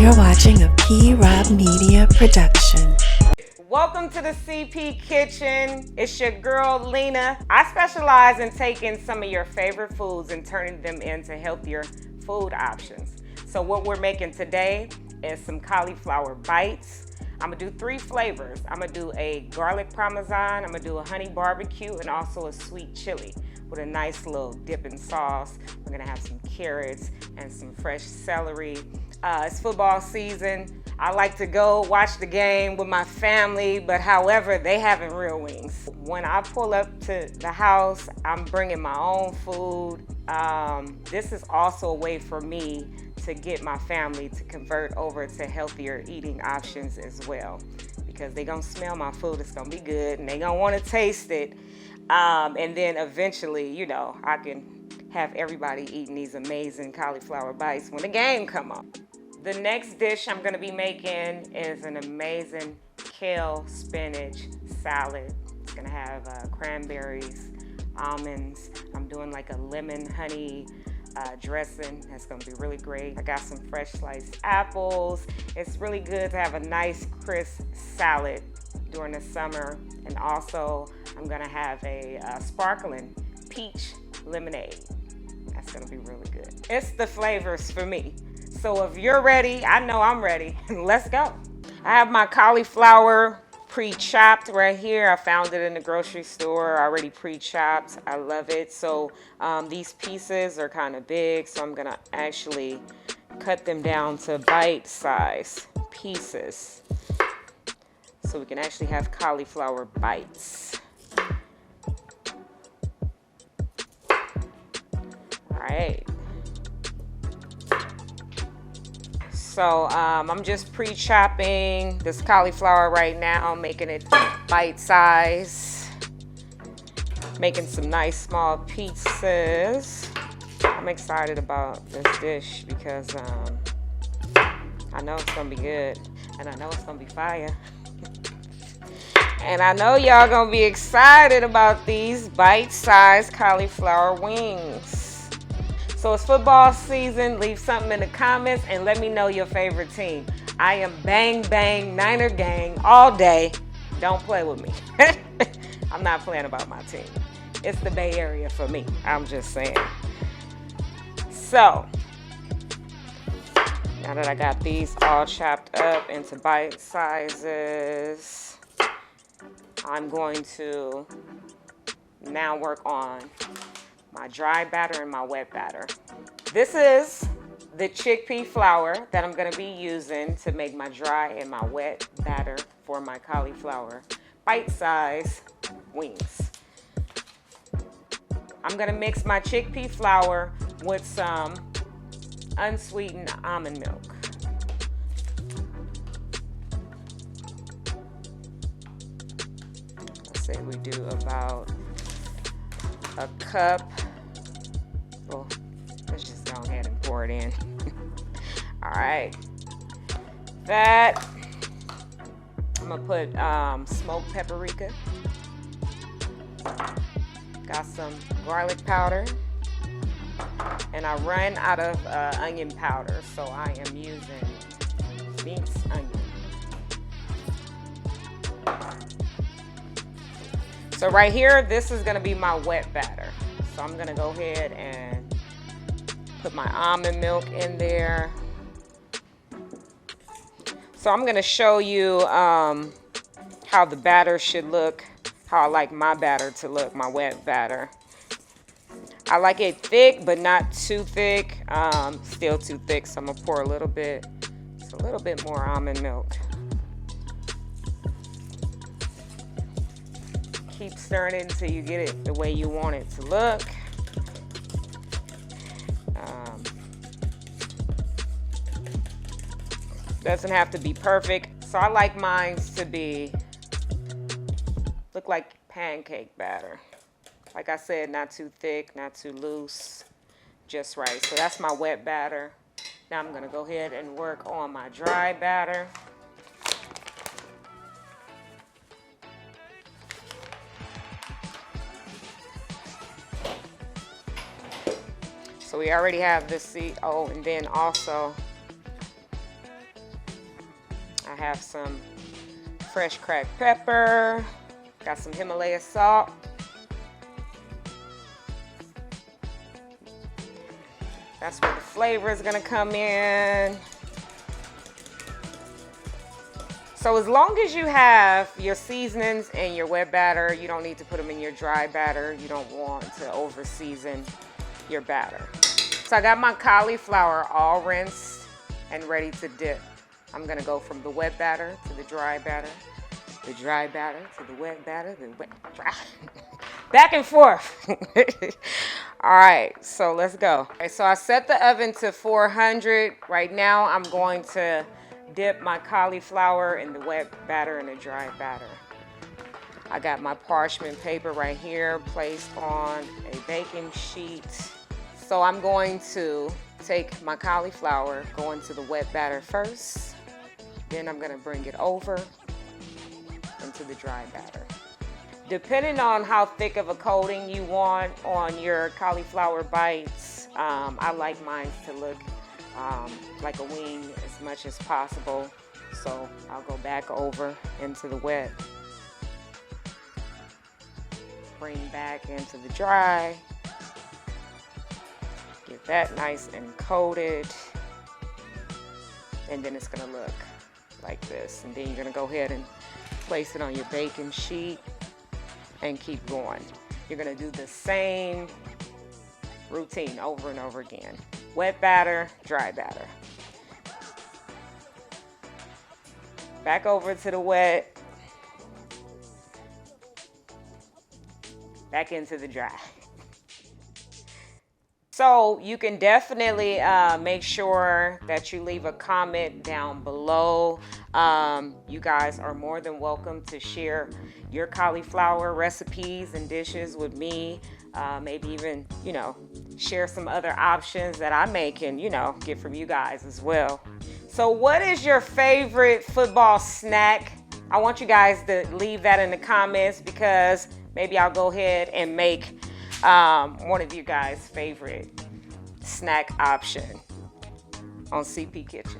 You're watching a P-Rob Media production. Welcome to the CP Kitchen. It's your girl, Lena. I specialize in taking some of your favorite foods and turning them into healthier food options. So what we're making today is some cauliflower bites. I'm gonna do 3 flavors. I'm gonna do a garlic parmesan, I'm gonna do a honey barbecue, and also a sweet chili with a nice little dipping sauce. We're gonna have some carrots and some fresh celery. It's football season. I like to go watch the game with my family, but however, they having real wings. When I pull up to the house, I'm bringing my own food. This is also a way for me to get my family to convert over to healthier eating options as well, because they gonna smell my food, it's gonna be good, and they gonna wanna taste it. And then eventually, you know, I can have everybody eating these amazing cauliflower bites when the game come on. The next dish I'm gonna be making is an amazing kale spinach salad. It's gonna have cranberries, almonds. I'm doing like a lemon honey dressing. That's gonna be really great. I got some fresh sliced apples. It's really good to have a nice crisp salad during the summer. And also I'm gonna have a sparkling peach lemonade. That's gonna be really good. It's the flavors for me. So if you're ready, I know I'm ready. Let's go. I have my cauliflower pre-chopped right here. I found it in the grocery store, already pre-chopped. I love it. So these pieces are kind of big, so I'm gonna actually cut them down to bite-sized pieces so we can actually have cauliflower bites. All right. So I'm just pre-chopping this cauliflower right now, making it bite-size, making some nice small pieces. I'm excited about this dish because I know it's gonna be good, and I know it's gonna be fire. And I know y'all gonna be excited about these bite-sized cauliflower wings. So it's football season. Leave something in the comments and let me know your favorite team. I am bang bang Niner gang all day. Don't play with me. I'm not playing about my team. It's the Bay Area for me. I'm just saying. So now that I got these all chopped up into bite sizes, I'm going to now work on my dry batter and my wet batter. This is the chickpea flour that I'm gonna be using to make my dry and my wet batter for my cauliflower bite-sized wings. I'm gonna mix my chickpea flour with some unsweetened almond milk. Let's say we do about a cup. Well, let's just go ahead and pour it in. All right. That, I'm gonna put smoked paprika. Got some garlic powder. And I run out of onion powder, so I am using minced onion. So right here, this is gonna be my wet batter. So I'm gonna go ahead and put my almond milk in there. So I'm gonna show you how the batter should look, how I like my batter to look, my wet batter. I like it thick, but not too thick. Still too thick, so I'm gonna pour a little bit, just a little bit more almond milk. Keep stirring it until you get it the way you want it to look. Doesn't have to be perfect. So I like mine to be, look like pancake batter. Like I said, not too thick, not too loose, just right. So that's my wet batter. Now I'm gonna go ahead and work on my dry batter. So we already have this seed. Oh, and then also have some fresh cracked pepper. Got some Himalaya salt. That's where the flavor is gonna come in. So as long as you have your seasonings and your wet batter, you don't need to put them in your dry batter. You don't want to over season your batter. So I got my cauliflower all rinsed and ready to dip. I'm gonna go from the wet batter to the dry batter, the dry batter to the wet batter, the wet, dry. Back and forth. All right, so let's go. Okay, so I set the oven to 400. Right now I'm going to dip my cauliflower in the wet batter and the dry batter. I got my parchment paper right here placed on a baking sheet. So I'm going to take my cauliflower, go into the wet batter first. Then I'm gonna bring it over into the dry batter. Depending on how thick of a coating you want on your cauliflower bites, I like mine to look like a wing as much as possible. So I'll go back over into the wet, bring back into the dry, get that nice and coated, and then it's gonna look like this. And then you're gonna go ahead and place it on your baking sheet and keep going. You're gonna do the same routine over and over again. Wet batter, dry batter. Back over to the wet. Back into the dry. So you can definitely make sure that you leave a comment down below. You guys are more than welcome to share your cauliflower recipes and dishes with me. Maybe even, share some other options that I may can, get from you guys as well. So what is your favorite football snack? I want you guys to leave that in the comments, because maybe I'll go ahead and make one of you guys' favorite snack option on CP Kitchen.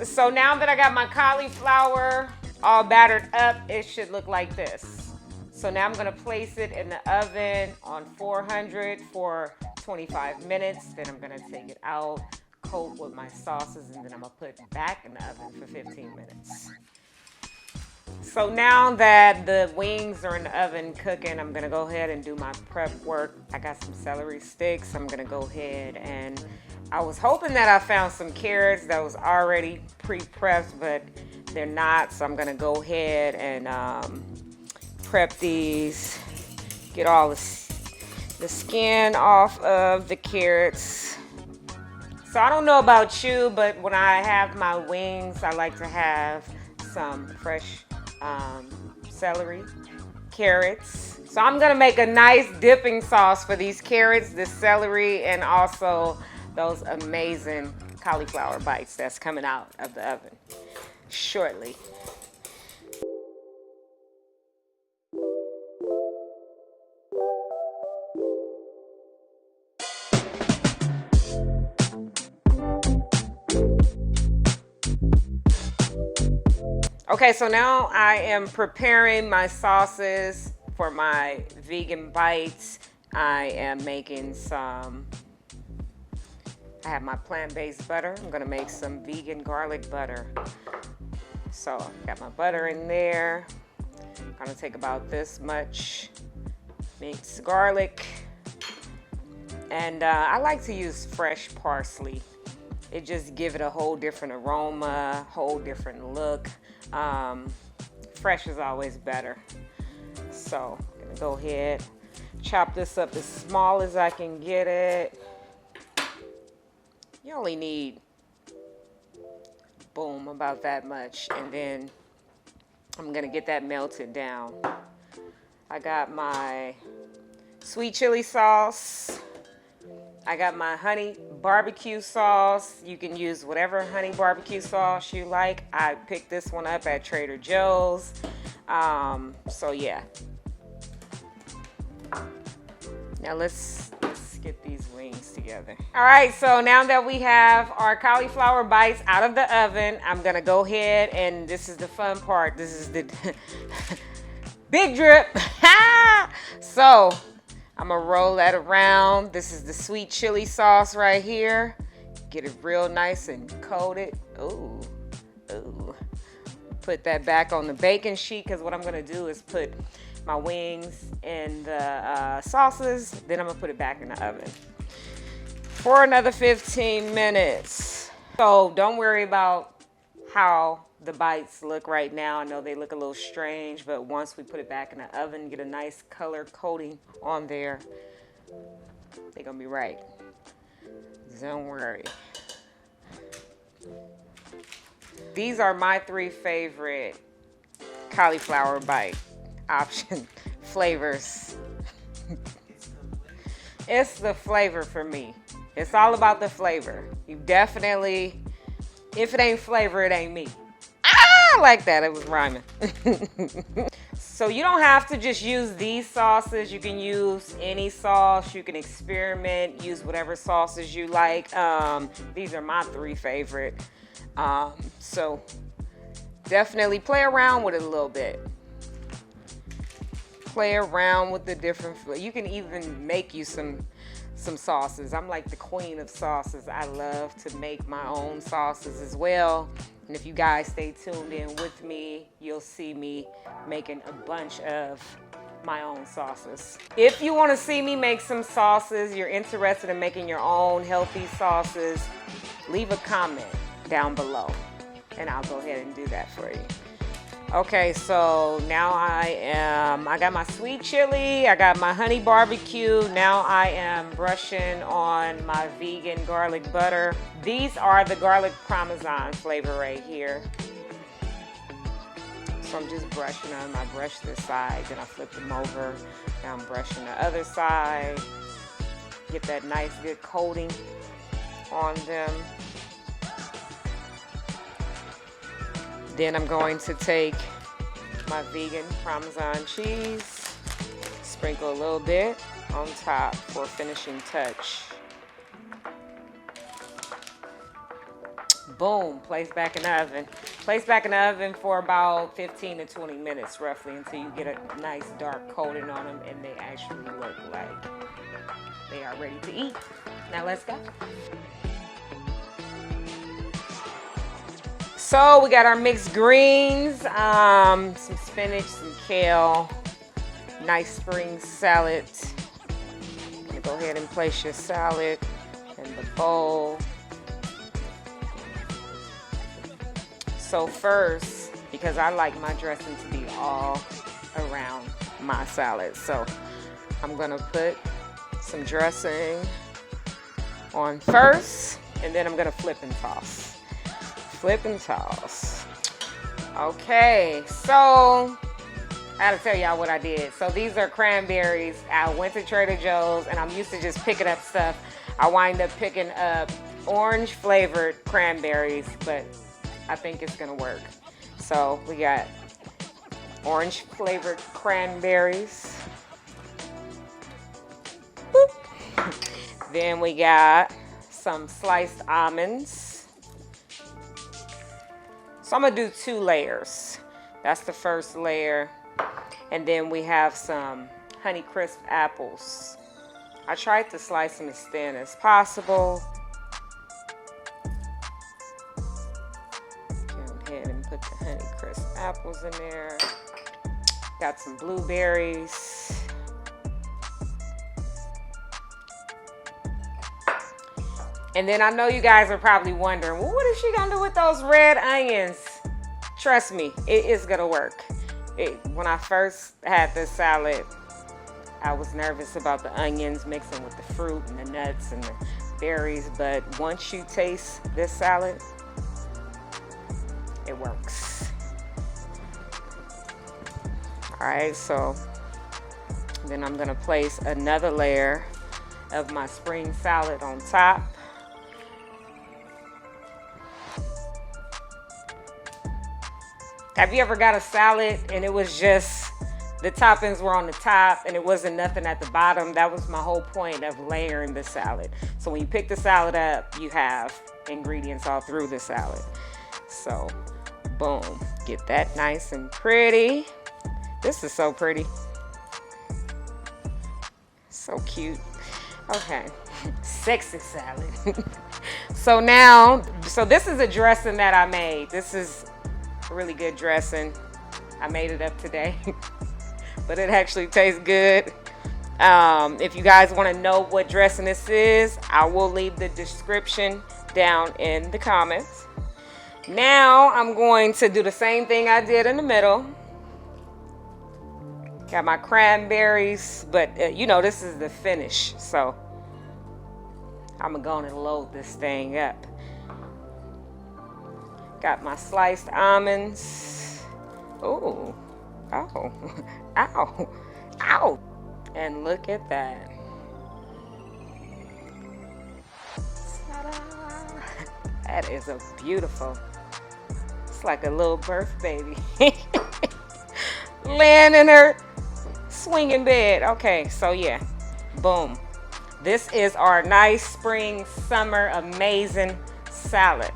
So now that I got my cauliflower all battered up, it should look like this. So now I'm gonna place it in the oven on 400 for 25 minutes. Then I'm gonna take it out, coat with my sauces, and then I'm gonna put it back in the oven for 15 minutes. So now that the wings are in the oven cooking, I'm gonna go ahead and do my prep work. I got some celery sticks. I'm gonna go ahead and, I was hoping that I found some carrots that was already pre-prepped, but they're not. So I'm gonna go ahead and prep these, get all the skin off of the carrots. So I don't know about you, but when I have my wings, I like to have some fresh celery, carrots. So I'm gonna make a nice dipping sauce for these carrots, the celery, and also those amazing cauliflower bites that's coming out of the oven shortly. Okay, so now I am preparing my sauces for my vegan bites. I am making some, I have my plant-based butter. I'm gonna make some vegan garlic butter. So I got my butter in there. I'm gonna take about this much mixed garlic. And I like to use fresh parsley. It just gives it a whole different aroma, whole different look. Fresh is always better. So I'm gonna go ahead, chop this up as small as I can get it. You only need, boom, about that much. And then I'm gonna get that melted down. I got my sweet chili sauce. I got my honey barbecue sauce. You can use whatever honey barbecue sauce you like. I picked this one up at Trader Joe's. So yeah. Now let's get these wings together. All right, so now that we have our cauliflower bites out of the oven, I'm gonna go ahead and this is the fun part. This is the big drip. So I'm gonna roll that around. This is the sweet chili sauce right here. Get it real nice and coated. Ooh, ooh. Put that back on the baking sheet because what I'm gonna do is put my wings and the sauces, then I'm gonna put it back in the oven for another 15 minutes. So don't worry about how the bites look right now. I know they look a little strange, but once we put it back in the oven, get a nice color coating on there, they're gonna be right. Don't worry. These are my 3 favorite cauliflower bite option flavors. It's the flavor for me. It's all about the flavor. You definitely, if it ain't flavor, it ain't me. I like that, it was rhyming. So you don't have to just use these sauces. You can use any sauce. You can experiment, use whatever sauces you like. These are my 3 favorite. So definitely play around with it a little bit. Play around with the different, you can even make you some sauces. I'm like the queen of sauces. I love to make my own sauces as well. And if you guys stay tuned in with me, you'll see me making a bunch of my own sauces. If you want to see me make some sauces, you're interested in making your own healthy sauces, leave a comment down below and I'll go ahead and do that for you. Okay, so now I got my sweet chili, I got my honey barbecue. Now I am brushing on my vegan garlic butter. These are the garlic parmesan flavor right here. So I'm just brushing them. I brush this side, then I flip them over. Now I'm brushing the other side. Get that nice good coating on them. Then I'm going to take my vegan Parmesan cheese, sprinkle a little bit on top for a finishing touch. Boom, place back in the oven. Place back in the oven for about 15 to 20 minutes roughly until you get a nice dark coating on them and they actually look like they are ready to eat. Now let's go. So we got our mixed greens, some spinach, some kale, nice spring salad. I'm gonna go ahead and place your salad in the bowl. So first, because I like my dressing to be all around my salad, so I'm gonna put some dressing on first, and then I'm gonna flip and toss. Flip and toss. Okay, so I gotta tell y'all what I did. So these are cranberries. I went to Trader Joe's and I'm used to just picking up stuff. I wind up picking up orange flavored cranberries, but I think it's gonna work. So we got orange flavored cranberries. Boop. Then we got some sliced almonds. So I'm gonna do 2 layers. That's the first layer. And then we have some Honeycrisp apples. I tried to slice them as thin as possible. Go ahead and put the Honeycrisp apples in there. Got some blueberries. And then I know you guys are probably wondering, well, what is she gonna do with those red onions? Trust me, it is gonna work. When I first had this salad, I was nervous about the onions mixing with the fruit and the nuts and the berries, but once you taste this salad, it works. All right, so then I'm gonna place another layer of my spring salad on top. Have you ever got a salad and it was just the toppings were on the top and it wasn't nothing at the bottom. That was my whole point of layering the salad. So when you pick the salad up, you have ingredients all through the salad. So boom, get that nice and pretty. This is so pretty. So cute. Okay, sexy salad. So this is a dressing that I made. This is a really good dressing. I made it up today, but it actually tastes good. If you guys want to know what dressing this is, I will leave the description down in the comments. Now I'm going to do the same thing I did in the middle. Got my cranberries, but you know, this is the finish, so I'm going to load this thing up. Got my sliced almonds. Ooh, oh, ow, ow. And look at that. Ta-da. That is a beautiful, it's like a little birth baby. Laying in her swinging bed. Okay, so yeah, boom. This is our nice spring, summer, amazing salad.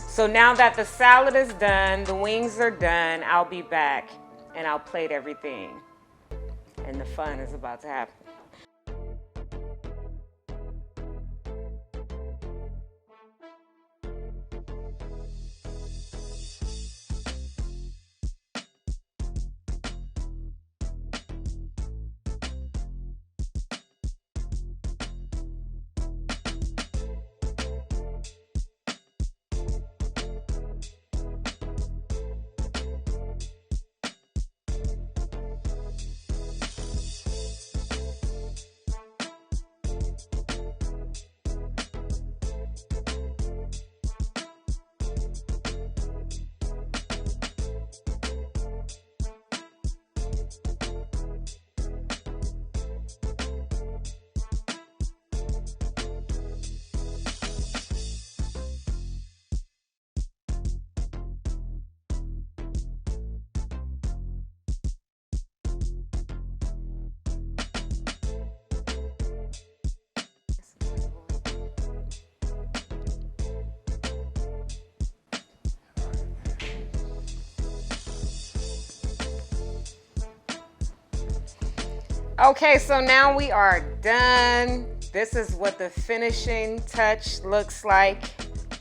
So now that the salad is done, the wings are done, I'll be back and I'll plate everything. And the fun is about to happen. Okay, so now we are done. This is what the finishing touch looks like.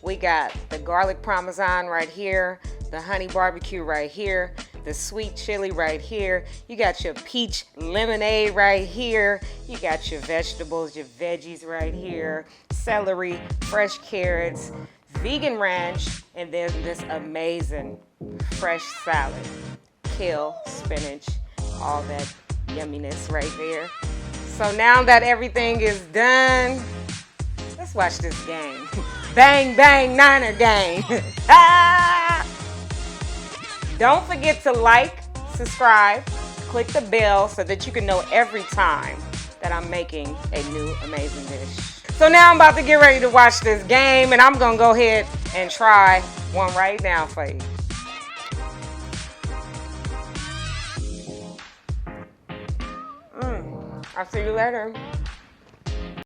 We got the garlic parmesan right here, the honey barbecue right here, the sweet chili right here. You got your peach lemonade right here. You got your vegetables, your veggies right here, celery, fresh carrots, vegan ranch, and then this amazing fresh salad, kale, spinach, all that yumminess right there. So now that everything is done, let's watch this game. Bang, bang, Niner game. Don't forget to like, subscribe, click the bell so that you can know every time that I'm making a new amazing dish. So now I'm about to get ready to watch this game, and I'm gonna go ahead and try one right now for you. I'll see you later.